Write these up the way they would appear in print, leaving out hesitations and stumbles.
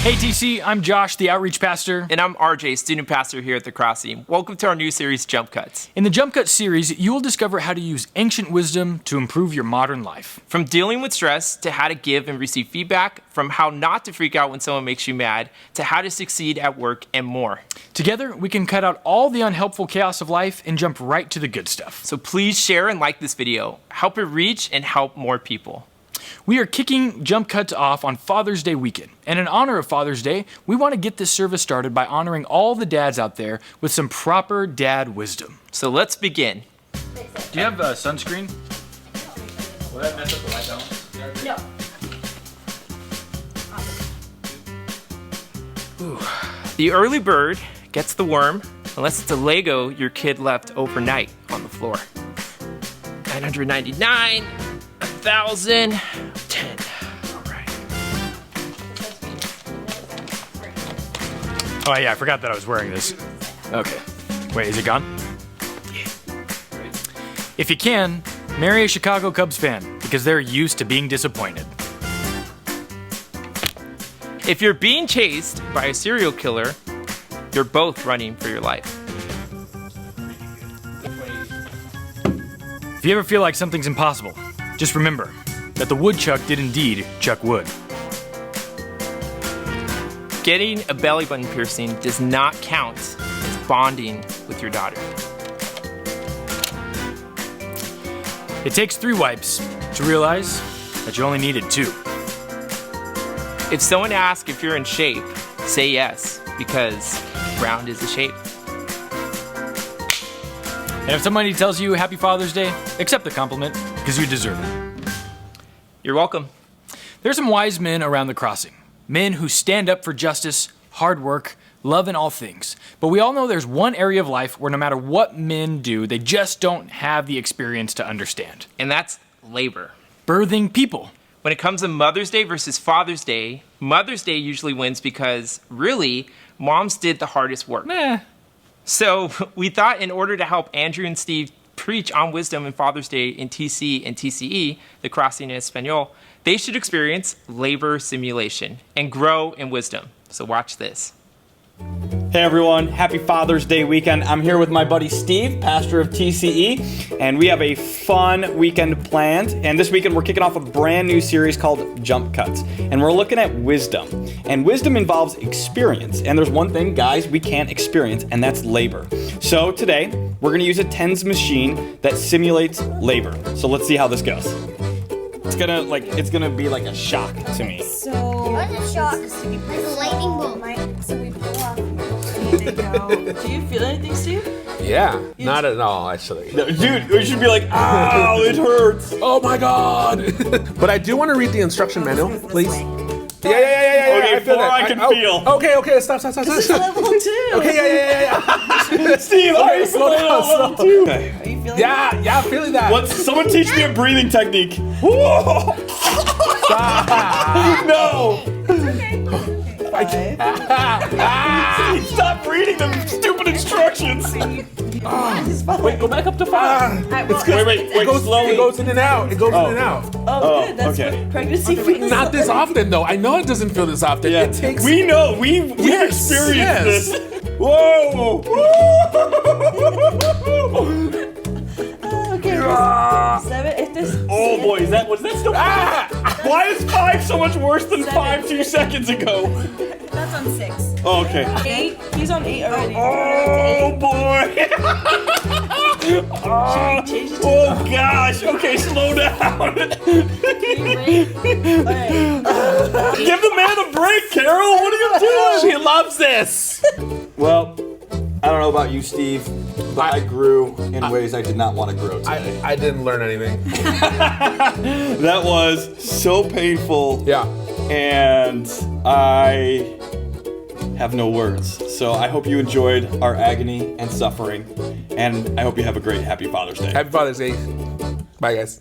Hey TC, I'm Josh, the Outreach Pastor. And I'm RJ, Student Pastor here at the Crossing. Welcome to our new series, Jumpcuts. In the Jumpcuts series, you will discover how to use ancient wisdom to improve your modern life. From dealing with stress to how to give and receive feedback, from how not to freak out when someone makes you mad, to how to succeed at work and more. Together, we can cut out all the unhelpful chaos of life and jump right to the good stuff. So please share and like this video. Help it reach and help more people. We are kicking Jumpcuts off on Father's Day weekend. And in honor of Father's Day, we want to get this service started by honoring all the dads out there with some proper dad wisdom. So let's begin. Do you have sunscreen? Will that mess up the light balance? No. The early bird gets the worm unless it's a Lego your kid left overnight on the floor. 999, 1,000, 10. All right. Oh yeah, I forgot that I was wearing this. Okay. Wait, is it gone? Yeah. If you can, marry a Chicago Cubs fan because they're used to being disappointed. If you're being chased by a serial killer, you're both running for your life. If you ever feel like something's impossible, just remember that the woodchuck did indeed chuck wood. Getting a belly button piercing does not count as bonding with your daughter. It takes 3 wipes to realize that you only needed 2. If someone asks if you're in shape, say yes, because round is a shape. And if somebody tells you Happy Father's Day, accept the compliment because you deserve it. You're welcome. There's some wise men around the crossing. Men who stand up for justice, hard work, love in all things. But we all know there's one area of life where no matter what men do, they just don't have the experience to understand. And that's labor. Birthing people. When it comes to Mother's Day versus Father's Day, Mother's Day usually wins because, really, moms did the hardest work. So we thought in order to help Andrew and Steve preach on wisdom and Father's Day in TC and TCE, the Crossing in Espanol, they should experience labor simulation and grow in wisdom. So watch this. Hey everyone, happy Father's Day weekend. I'm here with my buddy Steve, pastor of TCE, and we have a fun weekend planned. And this weekend we're kicking off a brand new series called Jumpcuts, and we're looking at wisdom. And wisdom involves experience, and there's one thing, guys, we can't experience, and that's labor. So today, we're gonna use a TENS machine that simulates labor. So let's see how this goes. It's gonna be like a shock to me. So What's a shock? Like a lightning bolt. So we pull off. There you go. Do you feel anything, Steve? Yeah, not at all, actually. No, dude, we should be like, ow, it hurts. Oh my god! But I do want to read the instruction manual, please. Yeah. Okay, I feel that. I can feel. Okay, stop. This is level 2. Okay, yeah. Steve, are you slow feeling down, level slow. 2? Are you feeling it? Yeah, I'm feeling that. Someone teach me a breathing technique. No! I can't. Stop reading them stupid instructions. Wait, go back up to 5. Wait, It goes in and out. It goes in and out. Oh, good. That's okay. what pregnancy feels Not this often, though. I know it doesn't feel this often. Yeah. It takes. We know. We've Yes, experienced yes. this. Whoa! Okay, 7. Oh boy, was that still? Why is 5 so much worse than 5 2 seconds ago? That's on 6. Oh, okay. 8. He's on 8 already. Oh boy! Change it to Oh gosh! Okay, slow down. Alright. Give the man a break, Carol. What are you doing? She loves this. Well, I don't know about you, Steve, but I grew in ways I did not want to grow today. I didn't learn anything. That was so painful. Yeah. And I have no words. So I hope you enjoyed our agony and suffering. And I hope you have a great Happy Father's Day. Happy Father's Day. Bye, guys.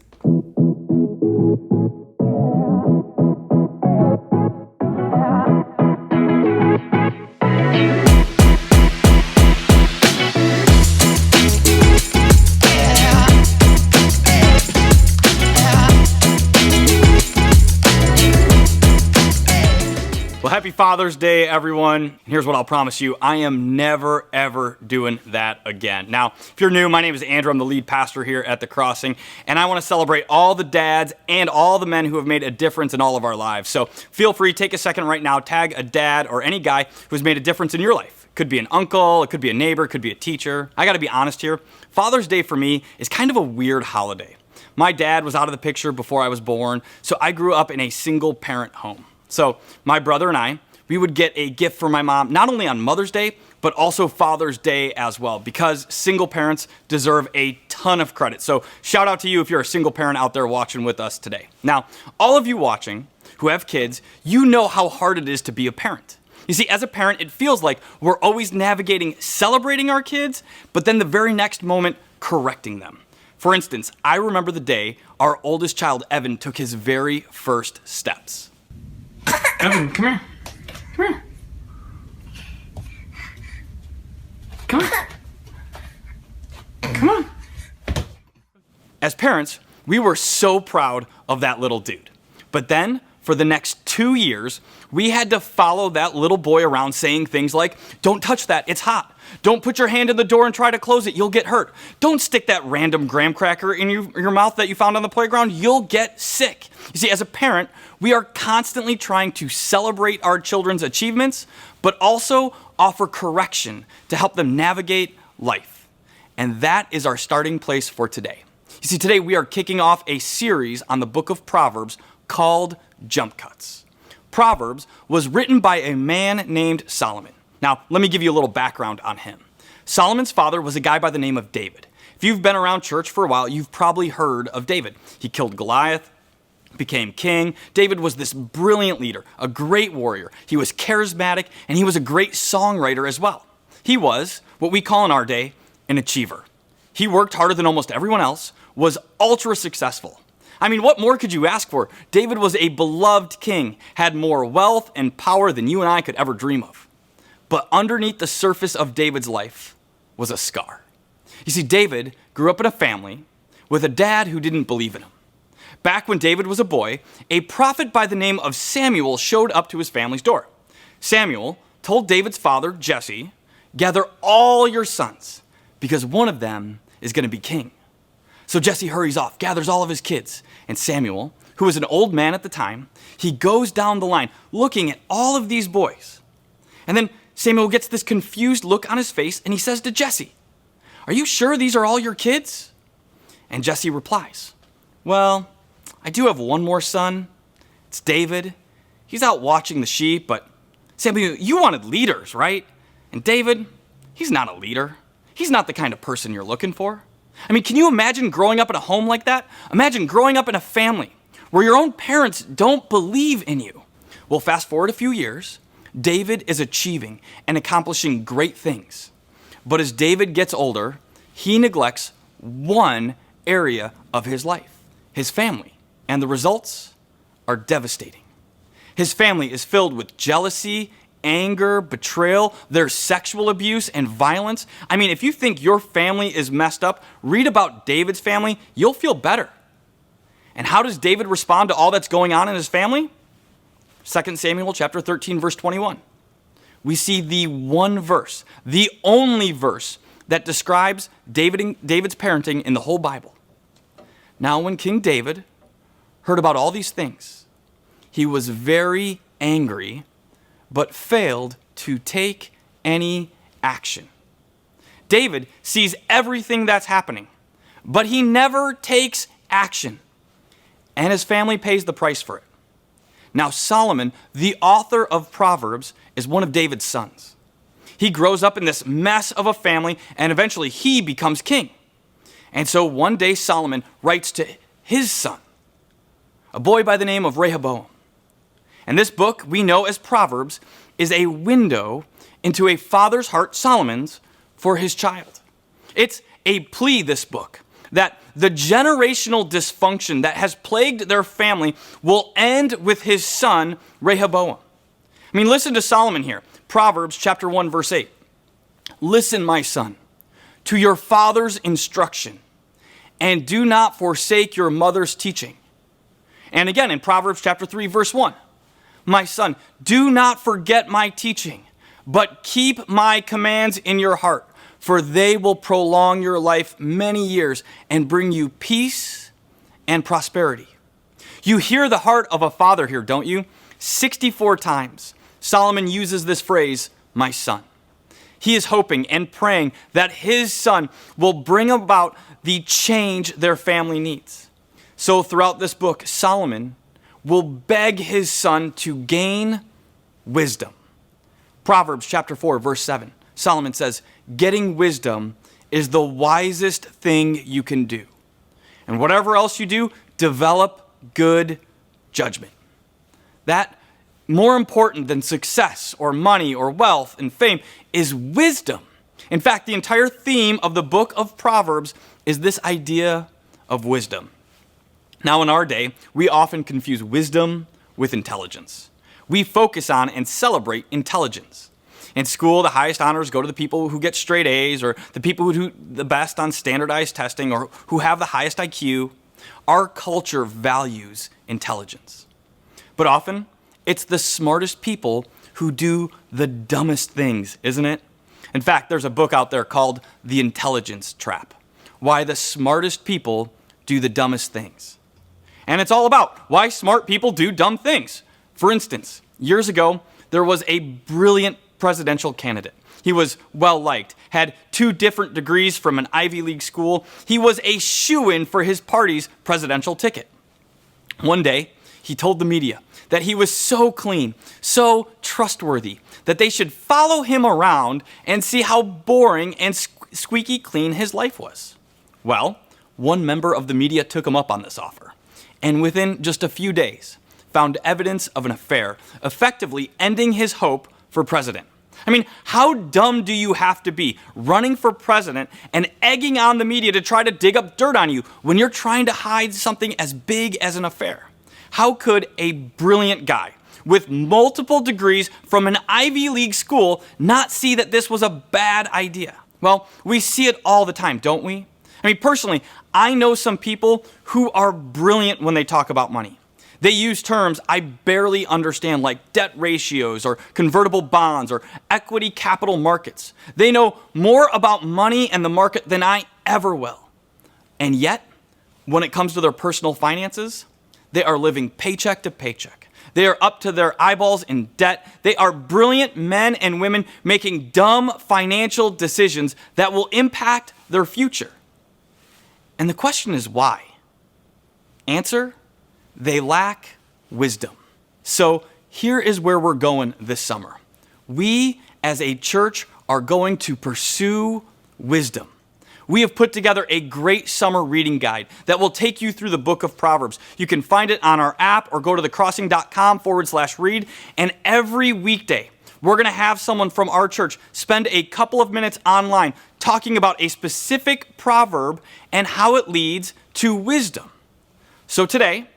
Happy Father's Day, everyone. Here's what I'll promise you. I am never, ever doing that again. Now, if you're new, my name is Andrew. I'm the lead pastor here at The Crossing, and I want to celebrate all the dads and all the men who have made a difference in all of our lives. So feel free, take a second right now, tag a dad or any guy who's made a difference in your life. It could be an uncle, it could be a neighbor, it could be a teacher. I got to be honest here. Father's Day for me is kind of a weird holiday. My dad was out of the picture before I was born, so I grew up in a single-parent home. So my brother and I, we would get a gift from my mom, not only on Mother's Day, but also Father's Day as well, because single parents deserve a ton of credit. So shout out to you if you're a single parent out there watching with us today. Now, all of you watching who have kids, you know how hard it is to be a parent. You see, as a parent, it feels like we're always navigating celebrating our kids, but then the very next moment, correcting them. For instance, I remember the day our oldest child, Evan, took his very first steps. Evan, come here. Come here. Come on. Come on. As parents, we were so proud of that little dude. But then, for the next 2 years, we had to follow that little boy around saying things like, "Don't touch that, it's hot. Don't put your hand in the door and try to close it, you'll get hurt. Don't stick that random graham cracker in your mouth that you found on the playground, you'll get sick." You see, as a parent, we are constantly trying to celebrate our children's achievements, but also offer correction to help them navigate life. And that is our starting place for today. You see, today we are kicking off a series on the book of Proverbs called Jumpcuts. Proverbs was written by a man named Solomon. Now, let me give you a little background on him. Solomon's father was a guy by the name of David. If you've been around church for a while, you've probably heard of David. He killed Goliath, became king. David was this brilliant leader, a great warrior. He was charismatic, and he was a great songwriter as well. He was, what we call in our day, an achiever. He worked harder than almost everyone else, was ultra successful. I mean, what more could you ask for? David was a beloved king, had more wealth and power than you and I could ever dream of. But underneath the surface of David's life was a scar. You see, David grew up in a family with a dad who didn't believe in him. Back when David was a boy, a prophet by the name of Samuel showed up to his family's door. Samuel told David's father, Jesse, "Gather all your sons, because one of them is going to be king." So Jesse hurries off, gathers all of his kids, and Samuel, who was an old man at the time, he goes down the line looking at all of these boys. And then Samuel gets this confused look on his face, and he says to Jesse, "Are you sure these are all your kids?" And Jesse replies, "Well, I do have one more son. It's David. He's out watching the sheep, but Samuel, you wanted leaders, right? And David, he's not a leader. He's not the kind of person you're looking for." I mean, can you imagine growing up in a home like that? Imagine growing up in a family where your own parents don't believe in you. Well, fast forward a few years, David is achieving and accomplishing great things. But as David gets older, he neglects one area of his life, his family. And the results are devastating. His family is filled with jealousy, anger, betrayal, there's sexual abuse and violence. I mean, if you think your family is messed up, read about David's family, you'll feel better. And how does David respond to all that's going on in his family? 2 Samuel chapter 13, verse 21. We see the one verse, the only verse that describes David's parenting in the whole Bible. Now, when King David heard about all these things, he was very angry, but failed to take any action. David sees everything that's happening, but he never takes action, and his family pays the price for it. Now, Solomon, the author of Proverbs, is one of David's sons. He grows up in this mess of a family, and eventually he becomes king. And so one day Solomon writes to his son, a boy by the name of Rehoboam. And this book we know as Proverbs is a window into a father's heart, Solomon's, for his child. It's a plea, this book, that the generational dysfunction that has plagued their family will end with his son, Rehoboam. I mean, listen to Solomon here. Proverbs chapter 1, verse 8. "Listen, my son, to your father's instruction, and do not forsake your mother's teaching." And again in Proverbs chapter 3, verse 1. My son, do not forget my teaching, but keep my commands in your heart, for they will prolong your life many years and bring you peace and prosperity. You hear the heart of a father here, don't you? 64 times, Solomon uses this phrase, my son. He is hoping and praying that his son will bring about the change their family needs. So throughout this book, Solomon will beg his son to gain wisdom. Proverbs chapter 4, verse 7, Solomon says, getting wisdom is the wisest thing you can do. And whatever else you do, develop good judgment. That, more important than success or money or wealth and fame, is wisdom. In fact, the entire theme of the book of Proverbs is this idea of wisdom. Now, in our day, we often confuse wisdom with intelligence. We focus on and celebrate intelligence. In school, the highest honors go to the people who get straight A's, or the people who do the best on standardized testing, or who have the highest IQ. Our culture values intelligence. But often, it's the smartest people who do the dumbest things, isn't it? In fact, there's a book out there called The Intelligence Trap: Why the Smartest People Do the Dumbest Things. And it's all about why smart people do dumb things. For instance, years ago, there was a brilliant presidential candidate. He was well-liked, had 2 different degrees from an Ivy League school. He was a shoo-in for his party's presidential ticket. One day, he told the media that he was so clean, so trustworthy, that they should follow him around and see how boring and squeaky clean his life was. Well, one member of the media took him up on this offer, and within just a few days, found evidence of an affair, effectively ending his hope for president. I mean, how dumb do you have to be running for president and egging on the media to try to dig up dirt on you when you're trying to hide something as big as an affair? How could a brilliant guy with multiple degrees from an Ivy League school not see that this was a bad idea? Well, we see it all the time, don't we? I mean, personally, I know some people who are brilliant when they talk about money. They use terms I barely understand, like debt ratios or convertible bonds or equity capital markets. They know more about money and the market than I ever will. And yet, when it comes to their personal finances, they are living paycheck to paycheck. They are up to their eyeballs in debt. They are brilliant men and women making dumb financial decisions that will impact their future. And the question is why? Answer: they lack wisdom. So here is where we're going this summer. We as a church are going to pursue wisdom. We have put together a great summer reading guide that will take you through the book of Proverbs. You can find it on our app or go to thecrossing.com/read. And every weekday, we're going to have someone from our church spend a couple of minutes online talking about a specific proverb and how it leads to wisdom. So today,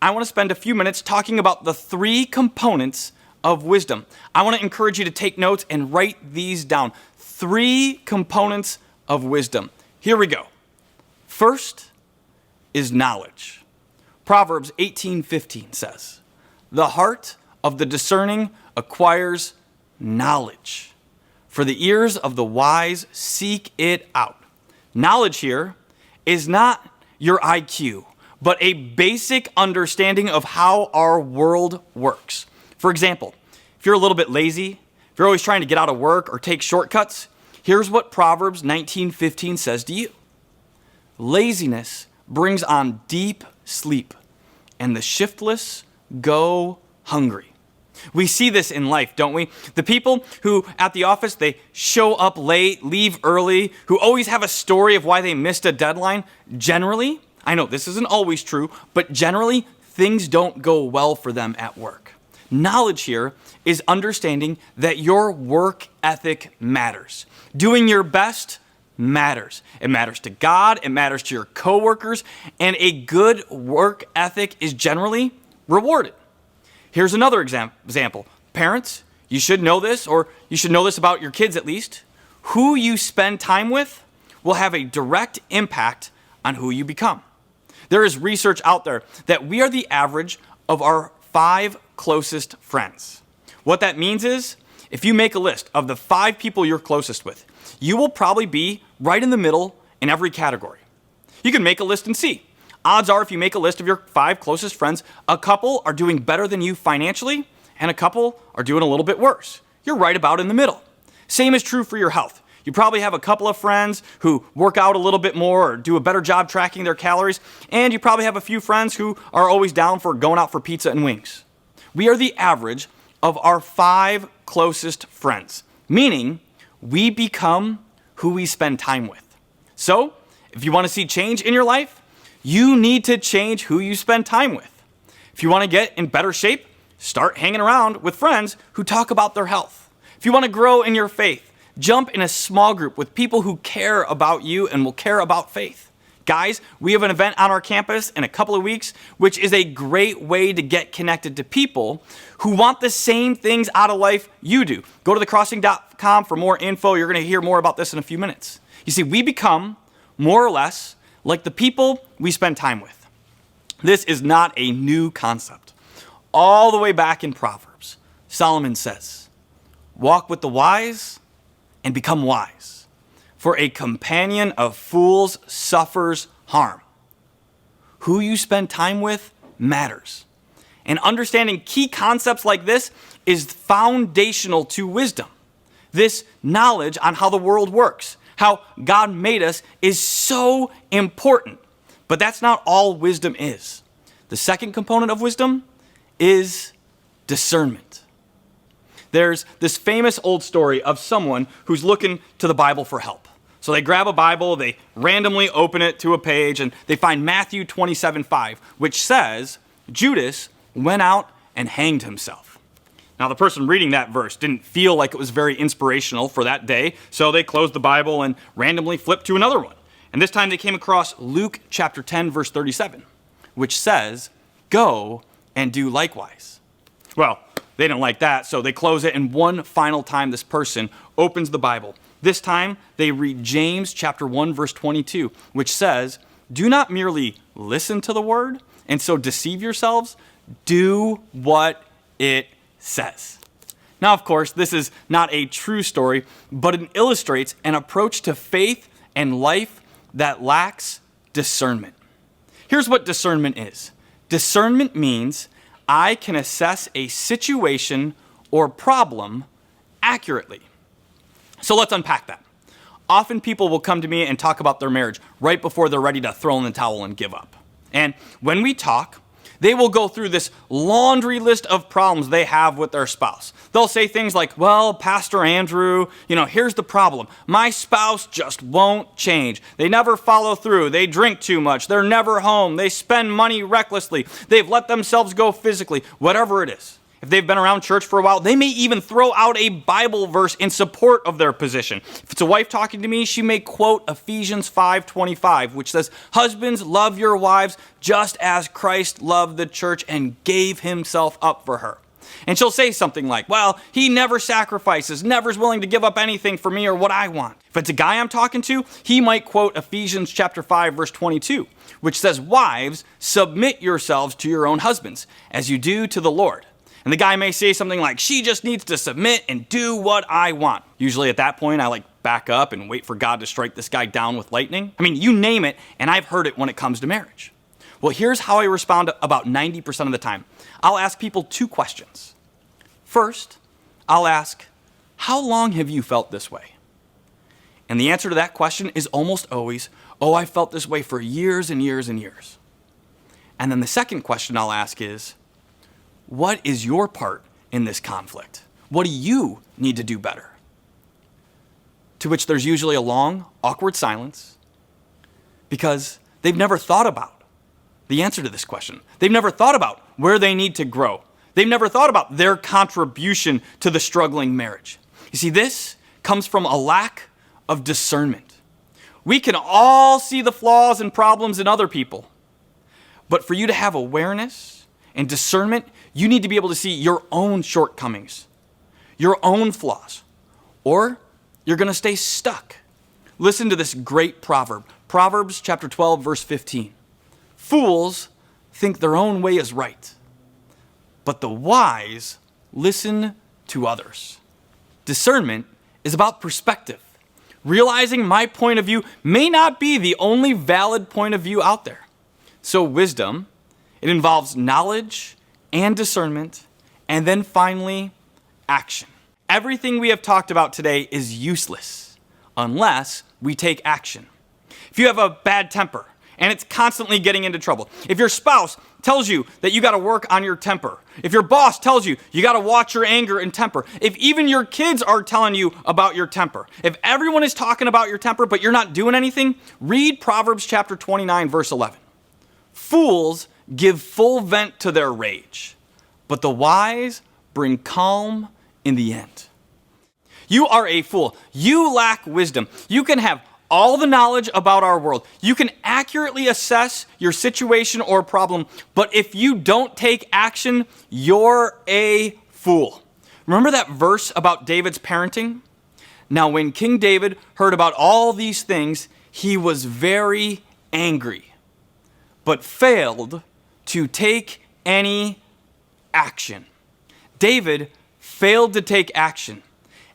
I want to spend a few minutes talking about the 3 components of wisdom. I want to encourage you to take notes and write these down. 3 components of wisdom. Here we go. First is knowledge. Proverbs 18:15 says, "The heart of the discerning acquires knowledge, for the ears of the wise seek it out." Knowledge here is not your IQ, but a basic understanding of how our world works. For example, if you're a little bit lazy, if you're always trying to get out of work or take shortcuts, here's what Proverbs 19:15 says to you. Laziness brings on deep sleep, and the shiftless go hungry. We see this in life, don't we? The people who at the office, they show up late, leave early, who always have a story of why they missed a deadline, generally, I know this isn't always true, but generally, things don't go well for them at work. Knowledge here is understanding that your work ethic matters. Doing your best matters. It matters to God, it matters to your coworkers, and a good work ethic is generally rewarded. Here's another example. Parents, you should know this, or you should know this about your kids at least. Who you spend time with will have a direct impact on who you become. There is research out there that we are the average of our 5 closest friends. What that means is, if you make a list of the 5 people you're closest with, you will probably be right in the middle in every category. You can make a list and see. Odds are, if you make a list of your 5 closest friends, a couple are doing better than you financially, and a couple are doing a little bit worse. You're right about in the middle. Same is true for your health. You probably have a couple of friends who work out a little bit more or do a better job tracking their calories, and you probably have a few friends who are always down for going out for pizza and wings. We are the average of our 5 closest friends, meaning we become who we spend time with. So, if you want to see change in your life, you need to change who you spend time with. If you want to get in better shape, start hanging around with friends who talk about their health. If you want to grow in your faith, jump in a small group with people who care about you and will care about faith. Guys, we have an event on our campus in a couple of weeks, which is a great way to get connected to people who want the same things out of life you do. Go to thecrossing.com for more info. You're going to hear more about this in a few minutes. You see, we become more or less like the people we spend time with. This is not a new concept. All the way back in Proverbs, Solomon says, "Walk with the wise and become wise, for a companion of fools suffers harm." Who you spend time with matters. And understanding key concepts like this is foundational to wisdom. This knowledge on how the world works, how God made us, is so important. But that's not all wisdom is. The second component of wisdom is discernment. There's this famous old story of someone who's looking to the Bible for help. So they grab a Bible, they randomly open it to a page, and they find Matthew 27:5, which says, "Judas went out and hanged himself." Now, the person reading that verse didn't feel like it was very inspirational for that day, so they closed the Bible and randomly flipped to another one. And this time they came across Luke chapter 10, verse 37, which says, "Go and do likewise." Well, they didn't like that, so they close it, and one final time this person opens the Bible. This time, they read James chapter 1, verse 22, which says, "Do not merely listen to the word and so deceive yourselves, do what it says." Now, of course, this is not a true story, but it illustrates an approach to faith and life that lacks discernment. Here's what discernment is. Discernment means I can assess a situation or problem accurately. So let's unpack that. Often people will come to me and talk about their marriage right before they're ready to throw in the towel and give up. And when we talk, they will go through this laundry list of problems they have with their spouse. They'll say things like, "Well, Pastor Andrew, here's the problem. My spouse just won't change. They never follow through. They drink too much. They're never home. They spend money recklessly. They've let themselves go physically," whatever it is. If they've been around church for a while, they may even throw out a Bible verse in support of their position. If it's a wife talking to me, she may quote Ephesians 5:25, which says, "Husbands, love your wives just as Christ loved the church and gave himself up for her." And she'll say something like, "Well, he never sacrifices, never is willing to give up anything for me or what I want." If it's a guy I'm talking to, he might quote Ephesians chapter 5, verse 22, which says, "Wives, submit yourselves to your own husbands, as you do to the Lord." And the guy may say something like, "She just needs to submit and do what I want." Usually at that point, I back up and wait for God to strike this guy down with lightning. I mean, you name it, and I've heard it when it comes to marriage. Well, here's how I respond about 90% of the time. I'll ask people 2 questions. First, I'll ask, "How long have you felt this way?" And the answer to that question is almost always, "Oh, I felt this way for years and years and years." And then the second question I'll ask is, "What is your part in this conflict? What do you need to do better?" To which there's usually a long, awkward silence because they've never thought about the answer to this question. They've never thought about where they need to grow. They've never thought about their contribution to the struggling marriage. You see, this comes from a lack of discernment. We can all see the flaws and problems in other people, but for you to have awareness and discernment, you need to be able to see your own shortcomings, your own flaws, or you're going to stay stuck. Listen to this great proverb. Proverbs chapter 12, verse 15. "Fools think their own way is right, but the wise listen to others. Discernment is about perspective. Realizing my point of view may not be the only valid point of view out there. So wisdom, it involves knowledge and discernment, and then finally, action. Everything we have talked about today is useless unless we take action. If you have a bad temper and it's constantly getting into trouble, if your spouse tells you that you got to work on your temper, if your boss tells you you got to watch your anger and temper, if even your kids are telling you about your temper, if everyone is talking about your temper but you're not doing anything, read Proverbs chapter 29, verse 11. Fools give full vent to their rage, but the wise bring calm in the end. You are a fool. You lack wisdom. You can have all the knowledge about our world. You can accurately assess your situation or problem, but if you don't take action, you're a fool. Remember that verse about David's parenting? Now, when King David heard about all these things, he was very angry, but failed to take any action. David failed to take action,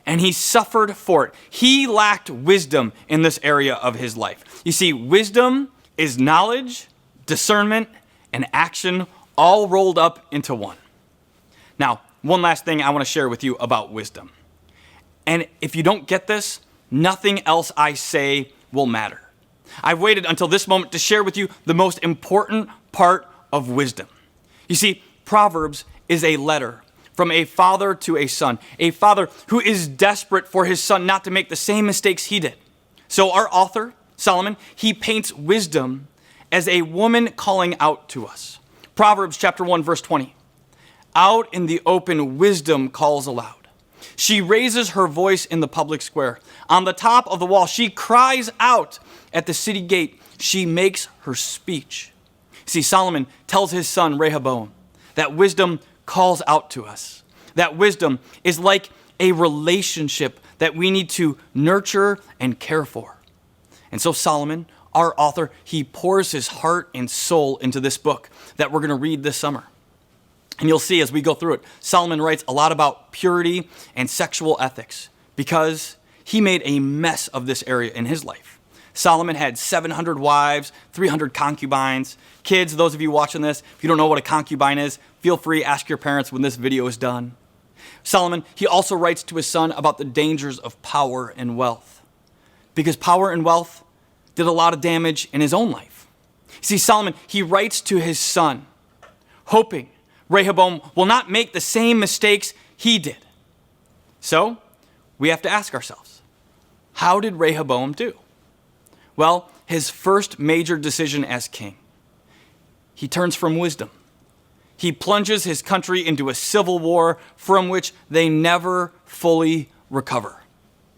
and he suffered for it. He lacked wisdom in this area of his life. You see, wisdom is knowledge, discernment, and action all rolled up into one. Now, one last thing I want to share with you about wisdom. And if you don't get this, nothing else I say will matter. I've waited until this moment to share with you the most important part of wisdom. You see, Proverbs is a letter from a father to a son, a father who is desperate for his son not to make the same mistakes he did. So our author, Solomon, he paints wisdom as a woman calling out to us. Proverbs chapter 1, verse 20. Out in the open, wisdom calls aloud. She raises her voice in the public square. On the top of the wall, she cries out at the city gate. She makes her speech. See, Solomon tells his son Rehoboam that wisdom calls out to us. That wisdom is like a relationship that we need to nurture and care for. And so Solomon, our author, he pours his heart and soul into this book that we're going to read this summer. And you'll see as we go through it, Solomon writes a lot about purity and sexual ethics because he made a mess of this area in his life. Solomon had 700 wives, 300 concubines. Kids, those of you watching this, if you don't know what a concubine is, feel free, ask your parents when this video is done. Solomon, he also writes to his son about the dangers of power and wealth, because power and wealth did a lot of damage in his own life. See, Solomon, he writes to his son, hoping Rehoboam will not make the same mistakes he did. So, we have to ask ourselves, how did Rehoboam do? Well, his first major decision as king, he turns from wisdom. He plunges his country into a civil war from which they never fully recover.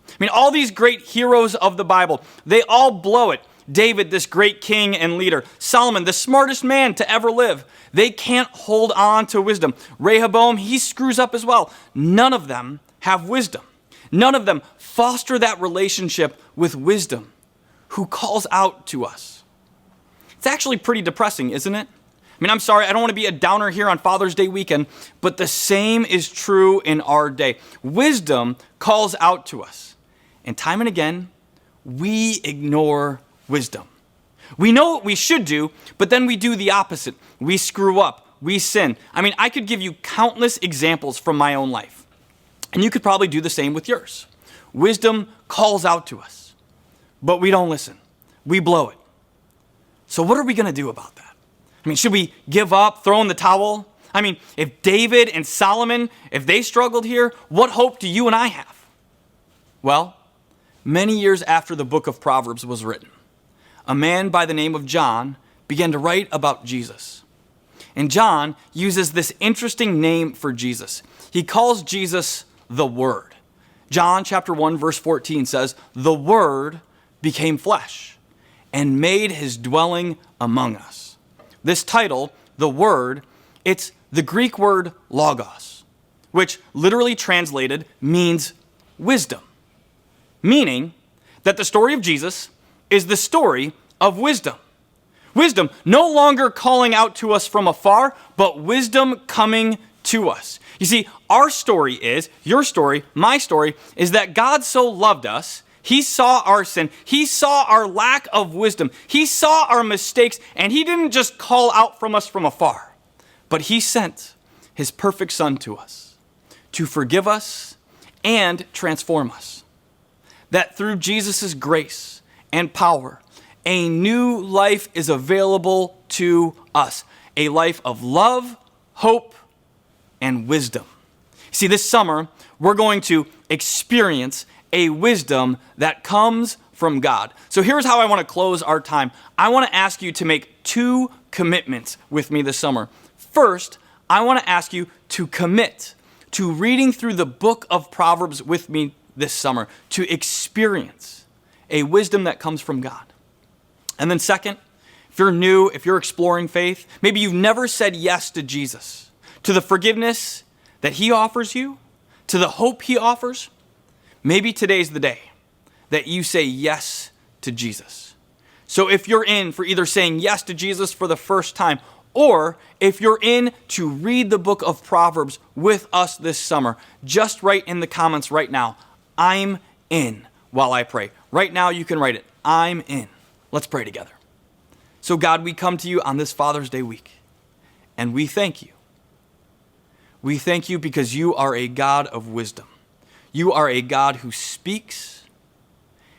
I mean, all these great heroes of the Bible, they all blow it. David, this great king and leader. Solomon, the smartest man to ever live. They can't hold on to wisdom. Rehoboam, he screws up as well. None of them have wisdom. None of them foster that relationship with wisdom who calls out to us. It's actually pretty depressing, isn't it? I mean, I'm sorry, I don't want to be a downer here on Father's Day weekend, but the same is true in our day. Wisdom calls out to us. And time and again, we ignore wisdom. We know what we should do, but then we do the opposite. We screw up. We sin. I mean, I could give you countless examples from my own life. And you could probably do the same with yours. Wisdom calls out to us, but we don't listen. We blow it. So what are we going to do about that? I mean, should we give up, throw in the towel? I mean, if David and Solomon, if they struggled here, what hope do you and I have? Well, many years after the book of Proverbs was written, a man by the name of John began to write about Jesus. And John uses this interesting name for Jesus. He calls Jesus the Word. John chapter 1 verse 14 says, "The Word became flesh and made his dwelling among us." This title, the Word, it's the Greek word logos, which literally translated means wisdom, meaning that the story of Jesus is the story of wisdom. Wisdom no longer calling out to us from afar, but wisdom coming to us. You see, our story is, your story, my story, is that God so loved us, he saw our sin, he saw our lack of wisdom, he saw our mistakes, and he didn't just call out from us from afar, but he sent his perfect son to us to forgive us and transform us. That through Jesus' grace and power, a new life is available to us. A life of love, hope, and wisdom. See, this summer, we're going to experience a wisdom that comes from God. So here's how I want to close our time. I want to ask you to make 2 commitments with me this summer. First, I want to ask you to commit to reading through the book of Proverbs with me this summer, to experience a wisdom that comes from God. And then second, if you're new, if you're exploring faith, maybe you've never said yes to Jesus, to the forgiveness that he offers you, to the hope he offers, maybe today's the day that you say yes to Jesus. So if you're in for either saying yes to Jesus for the first time, or if you're in to read the book of Proverbs with us this summer, just write in the comments right now, I'm in, while I pray. Right now you can write it, I'm in. Let's pray together. So God, we come to you on this Father's Day week, and we thank you. We thank you because you are a God of wisdom. You are a God who speaks,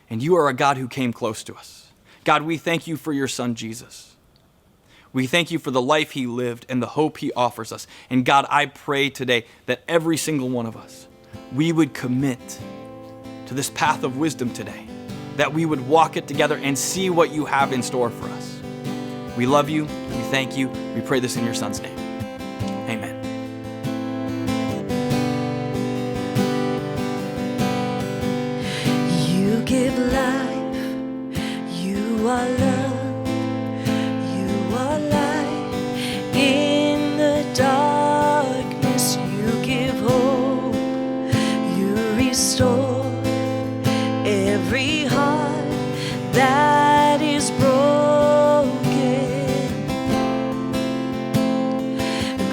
and you are a God who came close to us. God, we thank you for your son, Jesus. We thank you for the life he lived and the hope he offers us. And God, I pray today that every single one of us, we would commit to this path of wisdom today, that we would walk it together and see what you have in store for us. We love you. We thank you. We pray this in your son's name. Amen. You give life, you are love, you are light. In the darkness, you give hope, you restore every heart that is broken.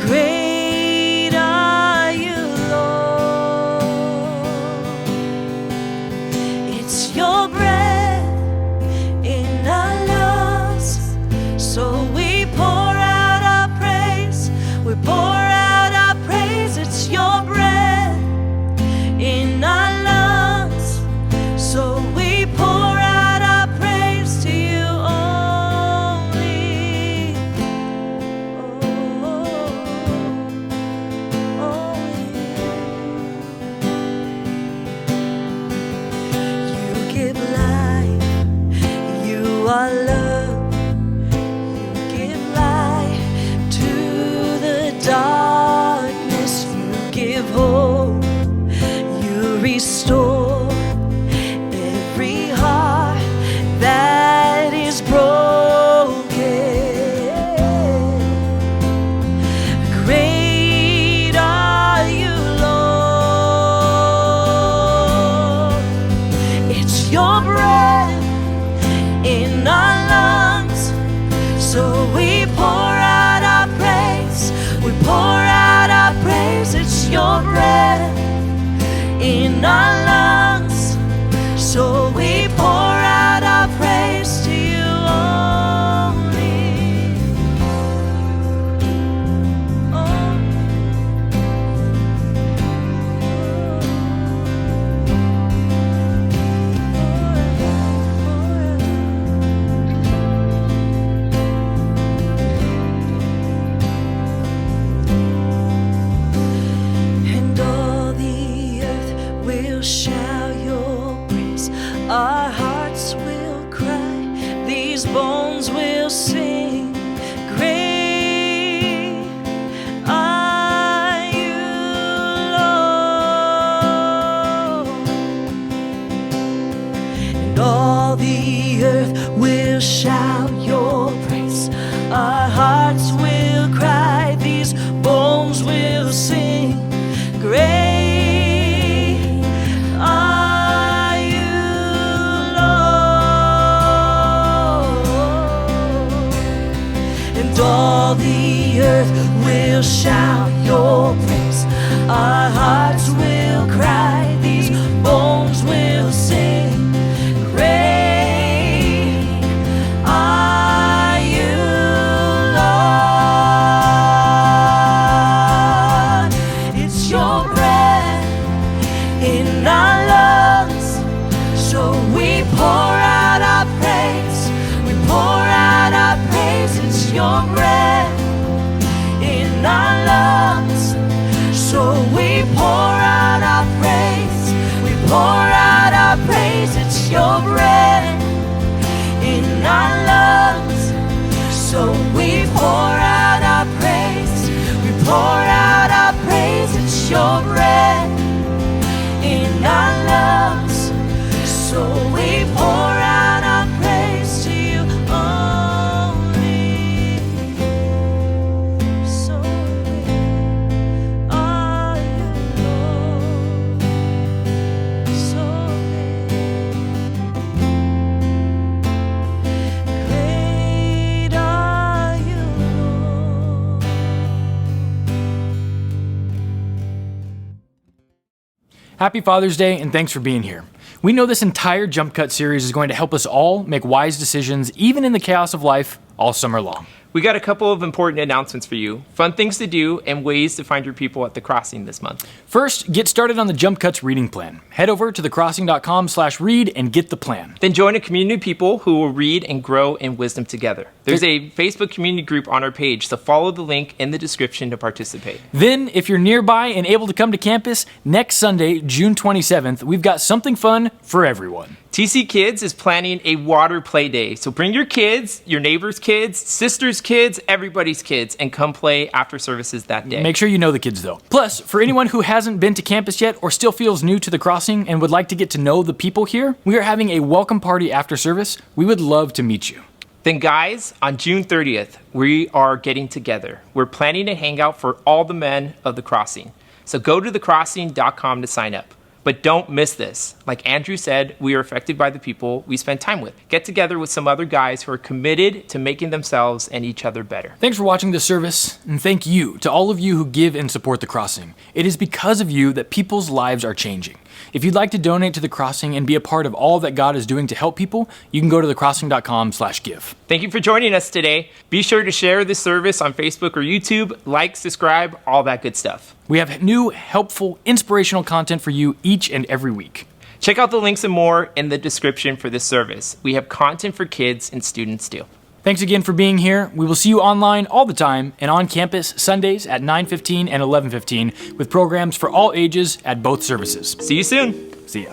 Great are you, Lord. It's your breath in our lives. earth will shout your praise. Our hearts will cry, these bones will sing. Great are you, Lord. It's your breath in our lungs, so we pour out our praise. We pour out our praise. It's your breath in our lungs, so we pour out our praise. We pour out our praise. It's your breath in our lungs, so we pour out our praise. We pour out our praise. It's your breath in our lungs, so we pour out our praise to you only. So great are you, Lord. So great are you, Lord. Happy Father's Day, and thanks for being here. We know this entire Jump Cut series is going to help us all make wise decisions, even in the chaos of life, all summer long. We got a couple of important announcements for you, fun things to do, and ways to find your people at the crossing this month. First, get started on the Jump Cuts reading plan. Head over to thecrossing.com/read and get the plan. Then join a community of people who will read and grow in wisdom together. There's a Facebook community group on our page, so follow the link in the description to participate. Then, if you're nearby and able to come to campus, next Sunday, June 27th, we've got something fun for everyone. TC Kids is planning a water play day, so bring your kids, your neighbors' kids, sisters' kids, everybody's kids, and come play after services that day. Make sure you know the kids, though. Plus, for anyone who hasn't been to campus yet or still feels new to the crossing and would like to get to know the people here, we are having a welcome party after service. We would love to meet you. Then guys, on June 30th, we are getting together. We're planning a hangout for all the men of the crossing. So go to thecrossing.com to sign up. But don't miss this. Like Andrew said, we are affected by the people we spend time with. Get together with some other guys who are committed to making themselves and each other better. Thanks for watching this service, and thank you to all of you who give and support the crossing. It is because of you that people's lives are changing. If you'd like to donate to the crossing and be a part of all that God is doing to help people, you can go to thecrossing.com/give. Thank you for joining us today. Be sure to share this service on Facebook or YouTube, like, subscribe, all that good stuff. We have new, helpful, inspirational content for you each and every week. Check out the links and more in the description for this service. We have content for kids and students too. Thanks again for being here. We will see you online all the time and on campus Sundays at 9:15 and 11:15 with programs for all ages at both services. See you soon. See ya.